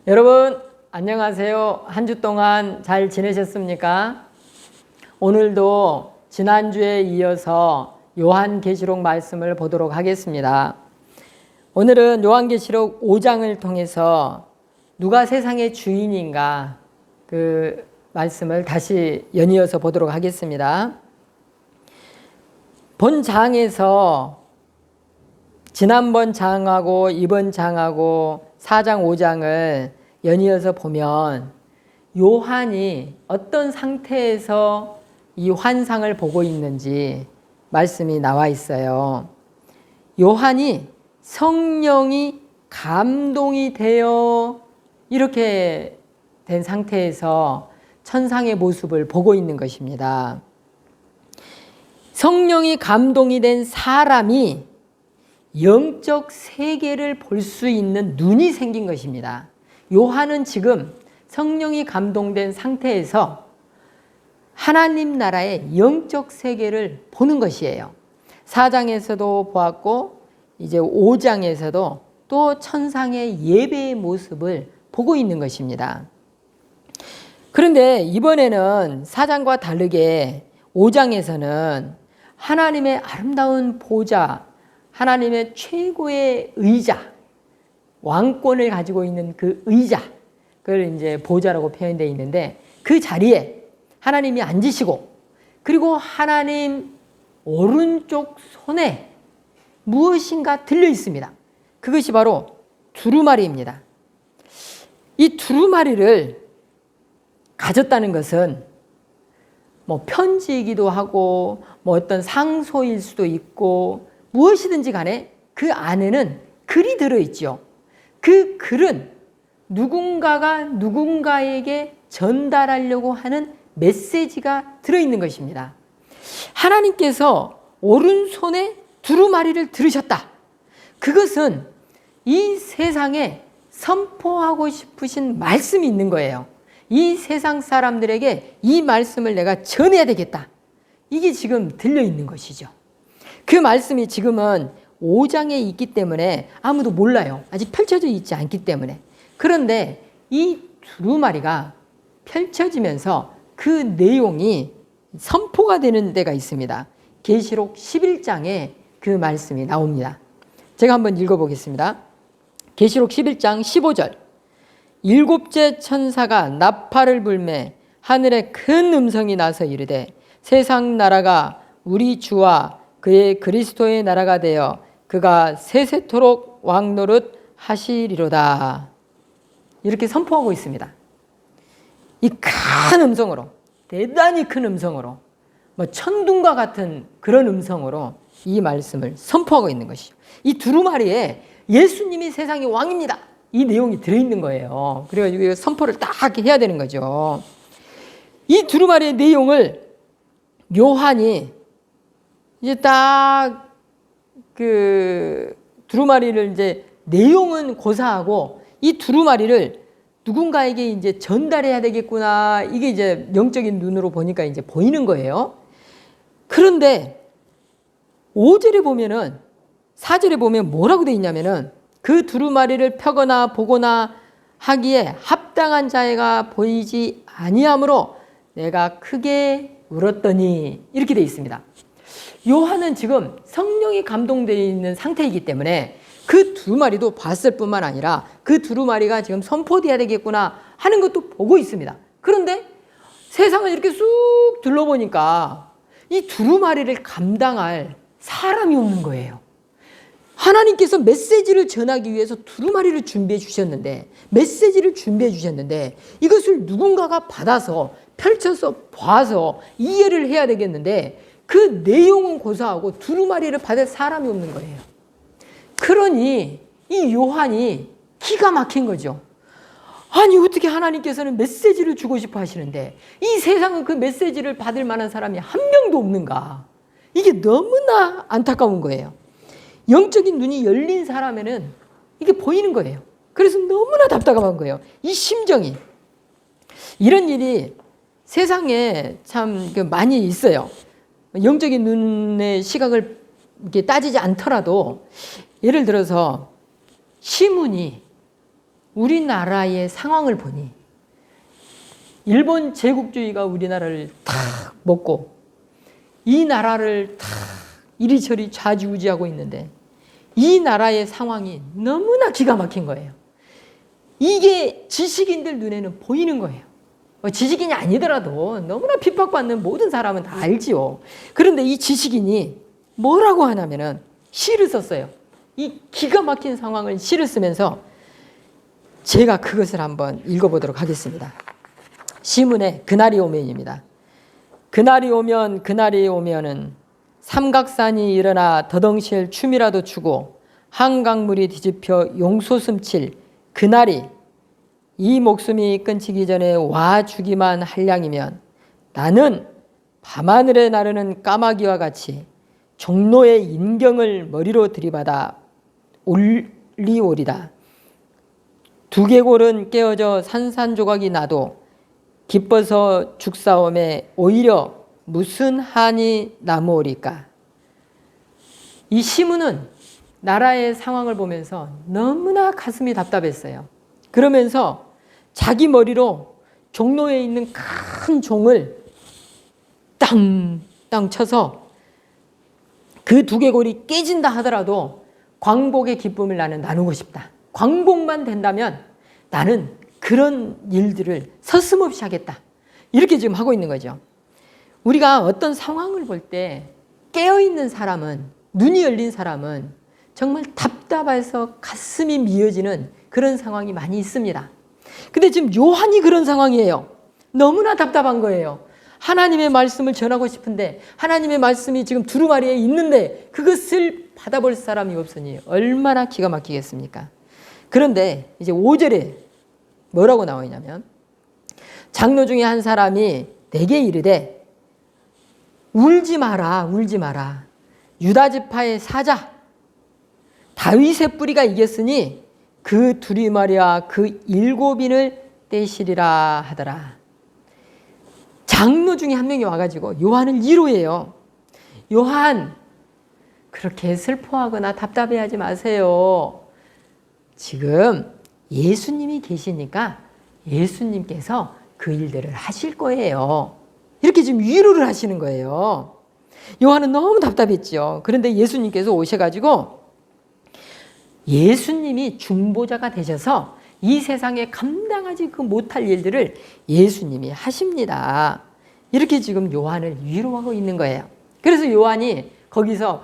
여러분 안녕하세요. 한 주 동안 잘 지내셨습니까? 오늘도 지난주에 이어서 요한계시록 말씀을 보도록 하겠습니다. 오늘은 요한계시록 5장을 통해서 누가 세상의 주인인가 그 말씀을 다시 연이어서 보도록 하겠습니다. 본 장에서 지난번 장하고 이번 장하고 4장 5장을 연이어서 보면 요한이 어떤 상태에서 이 환상을 보고 있는지 말씀이 나와 있어요. 요한이 성령이 감동이 되어 이렇게 된 상태에서 천상의 모습을 보고 있는 것입니다. 성령이 감동이 된 사람이 영적 세계를 볼 수 있는 눈이 생긴 것입니다. 요한은 지금 성령이 감동된 상태에서 하나님 나라의 영적 세계를 보는 것이에요. 4장에서도 보았고 이제 5장에서도 또 천상의 예배의 모습을 보고 있는 것입니다. 그런데 이번에는 4장과 다르게 5장에서는 하나님의 아름다운 보좌, 하나님의 최고의 의자, 왕권을 가지고 있는 그 의자, 그걸 이제 보좌라고 표현되어 있는데 그 자리에 하나님이 앉으시고 그리고 하나님 오른쪽 손에 무엇인가 들려 있습니다. 그것이 바로 두루마리입니다. 이 두루마리를 가졌다는 것은 뭐 편지이기도 하고 뭐 어떤 상소일 수도 있고 무엇이든지 간에 그 안에는 글이 들어있죠. 그 글은 누군가가 누군가에게 전달하려고 하는 메시지가 들어있는 것입니다. 하나님께서 오른손에 두루마리를 들으셨다. 그것은 이 세상에 선포하고 싶으신 말씀이 있는 거예요. 이 세상 사람들에게 이 말씀을 내가 전해야 되겠다. 이게 지금 들려있는 것이죠. 그 말씀이 지금은 5장에 있기 때문에 아무도 몰라요. 아직 펼쳐져 있지 않기 때문에. 그런데 이 두루마리가 펼쳐지면서 그 내용이 선포가 되는 데가 있습니다. 계시록 11장에 그 말씀이 나옵니다. 제가 한번 읽어보겠습니다. 계시록 11장 15절. 일곱째 천사가 나팔을 불매 하늘에 큰 음성이 나서 이르되 세상 나라가 우리 주와 그의 그리스도의 나라가 되어 그가 세세토록 왕노릇 하시리로다. 이렇게 선포하고 있습니다. 이 큰 음성으로, 대단히 큰 음성으로, 뭐 천둥과 같은 그런 음성으로 이 말씀을 선포하고 있는 것이죠. 이 두루마리에 예수님이 세상의 왕입니다. 이 내용이 들어있는 거예요. 그래가지고 선포를 딱 해야 되는 거죠. 이 두루마리의 내용을 요한이 이제 딱 그 두루마리를 이제 내용은 고사하고 이 두루마리를 누군가에게 이제 전달해야 되겠구나. 이게 이제 영적인 눈으로 보니까 이제 보이는 거예요. 그런데 5절에 보면은 4절에 보면 뭐라고 돼 있냐면은 그 두루마리를 펴거나 보거나 하기에 합당한 자가 보이지 아니하므로 내가 크게 울었더니 이렇게 돼 있습니다. 요한은 지금 성령이 감동되어 있는 상태이기 때문에 그 두루마리도 봤을 뿐만 아니라 그 두루마리가 지금 선포돼야 되겠구나 하는 것도 보고 있습니다. 그런데 세상을 이렇게 쑥 둘러보니까 이 두루마리를 감당할 사람이 없는 거예요. 하나님께서 메시지를 전하기 위해서 두루마리를 준비해 주셨는데 메시지를 준비해 주셨는데 이것을 누군가가 받아서 펼쳐서 봐서 이해를 해야 되겠는데 그 내용은 고사하고 두루마리를 받을 사람이 없는 거예요. 그러니 이 요한이 기가 막힌 거죠. 아니 어떻게 하나님께서는 메시지를 주고 싶어 하시는데 이 세상은 그 메시지를 받을 만한 사람이 한 명도 없는가. 이게 너무나 안타까운 거예요. 영적인 눈이 열린 사람에는 이게 보이는 거예요. 그래서 너무나 답답한 거예요. 이 심정이. 이런 일이 세상에 참 많이 있어요. 영적인 눈의 시각을 이렇게 따지지 않더라도 예를 들어서 시문이 우리나라의 상황을 보니 일본 제국주의가 우리나라를 탁 먹고 이 나라를 탁 이리저리 좌지우지하고 있는데 이 나라의 상황이 너무나 기가 막힌 거예요. 이게 지식인들 눈에는 보이는 거예요. 지식인이 아니더라도 너무나 핍박받는 모든 사람은 다 알지요. 그런데 이 지식인이 뭐라고 하냐면은 시를 썼어요. 이 기가 막힌 상황을 시를 쓰면서 제가 그것을 한번 읽어보도록 하겠습니다. 시문의 그날이 오면입니다. 그날이 오면은 삼각산이 일어나 더덩실 춤이라도 추고 한강물이 뒤집혀 용솟음칠 그날이 이 목숨이 끊기기 전에 와주기만 할량이면 나는 밤하늘에 나르는 까마귀와 같이 종로의 인경을 머리로 들이받아 올리오리다. 두개골은 깨어져 산산조각이 나도 기뻐서 죽사옴에 오히려 무슨 한이 남으오리까. 이 시문은 나라의 상황을 보면서 너무나 가슴이 답답했어요. 그러면서 자기 머리로 종로에 있는 큰 종을 땅땅 쳐서 그 두개골이 깨진다 하더라도 광복의 기쁨을 나는 나누고 싶다. 광복만 된다면 나는 그런 일들을 서슴없이 하겠다. 이렇게 지금 하고 있는 거죠. 우리가 어떤 상황을 볼 때 깨어있는 사람은, 눈이 열린 사람은 정말 답답해서 가슴이 미어지는 그런 상황이 많이 있습니다. 근데 지금 요한이 그런 상황이에요. 너무나 답답한 거예요. 하나님의 말씀을 전하고 싶은데 하나님의 말씀이 지금 두루마리에 있는데 그것을 받아볼 사람이 없으니 얼마나 기가 막히겠습니까? 그런데 이제 5절에 뭐라고 나와 있냐면 장로 중에 한 사람이 내게 이르되 울지 마라 울지 마라 유다 지파의 사자 다윗의 뿌리가 이겼으니 그 두리마리와 그 7인을 떼시리라 하더라. 장로 중에 한 명이 와가지고 요한을 위로해요. 요한 그렇게 슬퍼하거나 답답해하지 마세요. 지금 예수님이 계시니까 예수님께서 그 일들을 하실 거예요. 이렇게 지금 위로를 하시는 거예요. 요한은 너무 답답했죠. 그런데 예수님께서 오셔가지고 예수님이 중보자가 되셔서 이 세상에 감당하지 못할 일들을 예수님이 하십니다. 이렇게 지금 요한을 위로하고 있는 거예요. 그래서 요한이 거기서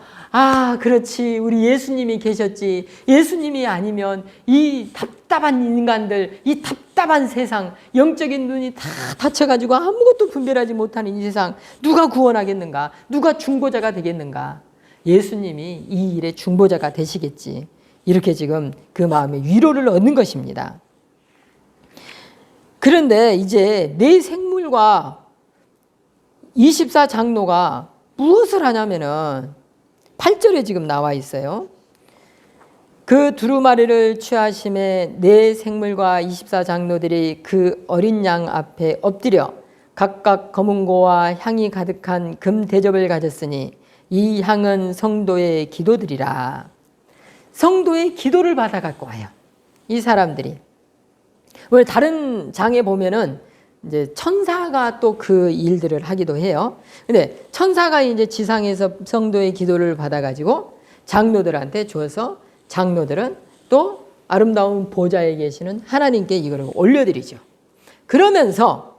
그렇지 우리 예수님이 계셨지 예수님이 아니면 이 답답한 인간들 이 답답한 세상 영적인 눈이 다 닫혀가지고 아무것도 분별하지 못하는 이 세상 누가 구원하겠는가 누가 중보자가 되겠는가 예수님이 이 일의 중보자가 되시겠지 이렇게 지금 그 마음에 위로를 얻는 것입니다. 그런데 이제 내 생물과 24장로가 무엇을 하냐면은 8절에 지금 나와 있어요. 그 두루마리를 취하심에 내 생물과 24장로들이 그 어린 양 앞에 엎드려 각각 검은고와 향이 가득한 금 대접을 가졌으니 이 향은 성도의 기도들이라. 성도의 기도를 받아 갖고 와요. 이 사람들이. 왜 다른 장에 보면은 이제 천사가 또 그 일들을 하기도 해요. 근데 천사가 이제 지상에서 성도의 기도를 받아가지고 장로들한테 주어서 장로들은 또 아름다운 보좌에 계시는 하나님께 이거를 올려드리죠. 그러면서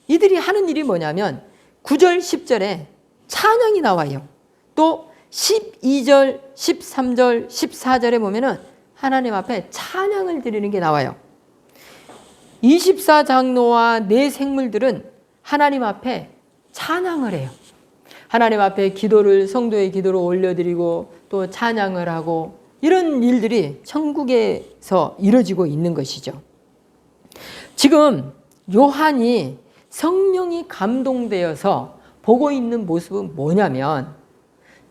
이들이 하는 일이 뭐냐면 9절, 10절에 찬양이 나와요. 또 12절, 13절, 14절에 보면은 하나님 앞에 찬양을 드리는 게 나와요. 24장로와 네 생물들은 하나님 앞에 찬양을 해요. 하나님 앞에 기도를 성도의 기도를 올려드리고 또 찬양을 하고 이런 일들이 천국에서 이루어지고 있는 것이죠. 지금 요한이 성령이 감동되어서 보고 있는 모습은 뭐냐면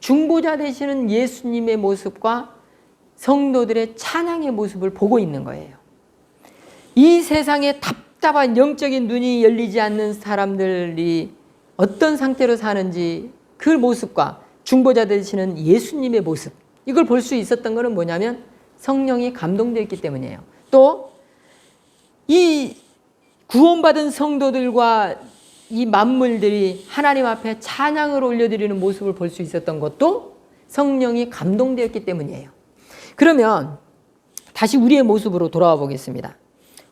중보자 되시는 예수님의 모습과 성도들의 찬양의 모습을 보고 있는 거예요. 이 세상에 답답한 영적인 눈이 열리지 않는 사람들이 어떤 상태로 사는지 그 모습과 중보자 되시는 예수님의 모습 이걸 볼 수 있었던 것은 뭐냐면 성령이 감동되었기 때문이에요. 또 이 구원받은 성도들과 이 만물들이 하나님 앞에 찬양을 올려드리는 모습을 볼 수 있었던 것도 성령이 감동되었기 때문이에요. 그러면 다시 우리의 모습으로 돌아와 보겠습니다.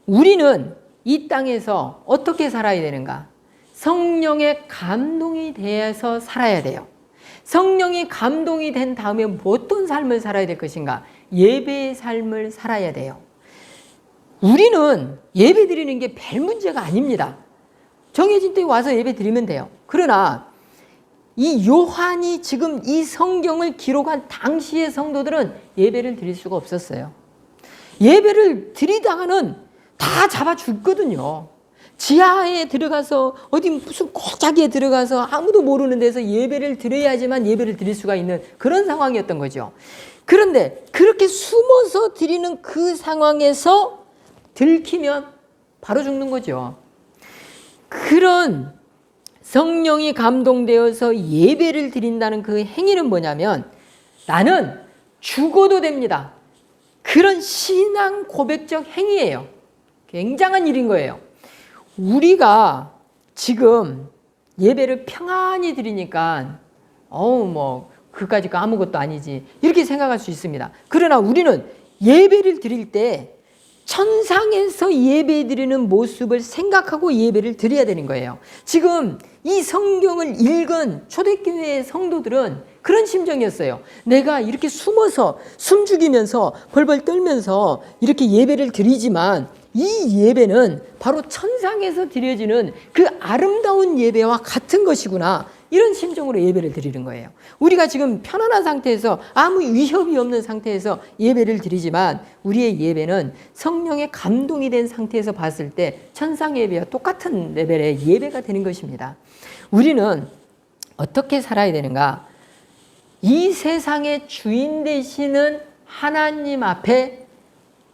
우리는 이 땅에서 어떻게 살아야 되는가? 성령의 감동이 되어서 살아야 돼요. 성령이 감동이 된 다음에 어떤 삶을 살아야 될 것인가? 예배의 삶을 살아야 돼요. 우리는 예배 드리는 게 별 문제가 아닙니다. 정해진 때에 와서 예배 드리면 돼요. 그러나 이 요한이 지금 이 성경을 기록한 당시의 성도들은 예배를 드릴 수가 없었어요. 예배를 드리다가는 다 잡아 죽거든요. 지하에 들어가서 어디 무슨 골짜기에 들어가서 아무도 모르는 데서 예배를 드려야지만 예배를 드릴 수가 있는 그런 상황이었던 거죠. 그런데 그렇게 숨어서 드리는 그 상황에서 들키면 바로 죽는 거죠. 그런 성령이 감동되어서 예배를 드린다는 그 행위는 뭐냐면 나는 죽어도 됩니다. 그런 신앙 고백적 행위예요. 굉장한 일인 거예요. 우리가 지금 예배를 평안히 드리니까 그까짓 거 아무것도 아니지 이렇게 생각할 수 있습니다. 그러나 우리는 예배를 드릴 때 천상에서 예배 드리는 모습을 생각하고 예배를 드려야 되는 거예요. 지금 이 성경을 읽은 초대교회의 성도들은 그런 심정이었어요. 내가 이렇게 숨어서 숨죽이면서 벌벌 떨면서 이렇게 예배를 드리지만 이 예배는 바로 천상에서 드려지는 그 아름다운 예배와 같은 것이구나. 이런 심정으로 예배를 드리는 거예요. 우리가 지금 편안한 상태에서 아무 위협이 없는 상태에서 예배를 드리지만 우리의 예배는 성령의 감동이 된 상태에서 봤을 때 천상 예배와 똑같은 레벨의 예배가 되는 것입니다. 우리는 어떻게 살아야 되는가? 이 세상의 주인 되시는 하나님 앞에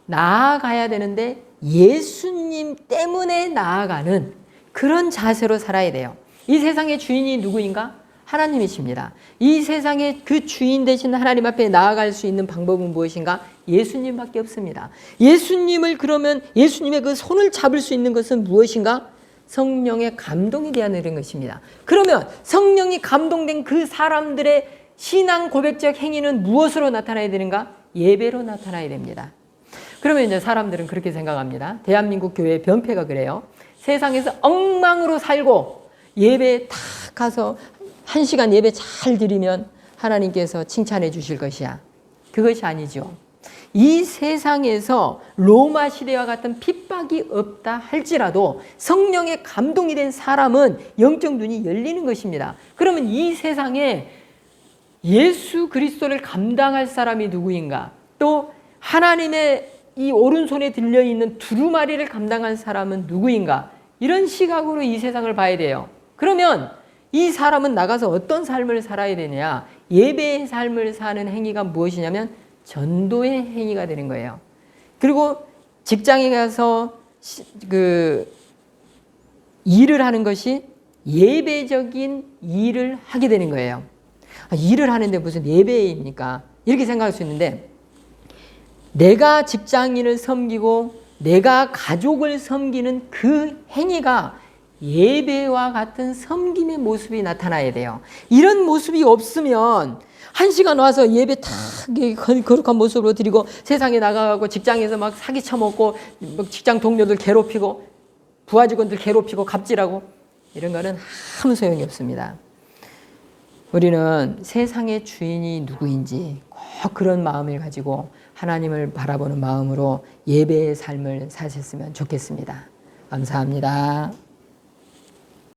나아가야 되는데 예수님 때문에 나아가는 그런 자세로 살아야 돼요. 이 세상의 주인이 누구인가? 하나님이십니다. 이 세상의 그 주인 되신 하나님 앞에 나아갈 수 있는 방법은 무엇인가? 예수님밖에 없습니다. 예수님을 그러면 예수님의 그 손을 잡을 수 있는 것은 무엇인가? 성령의 감동이 되어내는 것입니다. 그러면 성령이 감동된 그 사람들의 신앙 고백적 행위는 무엇으로 나타나야 되는가? 예배로 나타나야 됩니다. 그러면 이제 사람들은 그렇게 생각합니다. 대한민국 교회의 병폐가 그래요. 세상에서 엉망으로 살고 예배에 탁 가서 1시간 예배 잘 드리면 하나님께서 칭찬해 주실 것이야. 그것이 아니죠. 이 세상에서 로마 시대와 같은 핍박이 없다 할지라도 성령의 감동이 된 사람은 영적 눈이 열리는 것입니다. 그러면 이 세상에 예수 그리스도를 감당할 사람이 누구인가? 또 하나님의 이 오른손에 들려있는 두루마리를 감당한 사람은 누구인가? 이런 시각으로 이 세상을 봐야 돼요. 그러면 이 사람은 나가서 어떤 삶을 살아야 되냐? 예배의 삶을 사는 행위가 무엇이냐면 전도의 행위가 되는 거예요. 그리고 직장에 가서 일을 하는 것이 예배적인 일을 하게 되는 거예요. 일을 하는데 무슨 예배입니까? 이렇게 생각할 수 있는데 내가 직장인을 섬기고 내가 가족을 섬기는 그 행위가 예배와 같은 섬김의 모습이 나타나야 돼요. 이런 모습이 없으면 1시간 와서 예배 탁 거룩한 모습으로 드리고 세상에 나가고 직장에서 막 사기 쳐먹고 직장 동료들 괴롭히고 부하 직원들 괴롭히고 갑질하고 이런 거는 아무 소용이 없습니다. 우리는 세상의 주인이 누구인지 꼭 그런 마음을 가지고 하나님을 바라보는 마음으로 예배의 삶을 사셨으면 좋겠습니다. 감사합니다.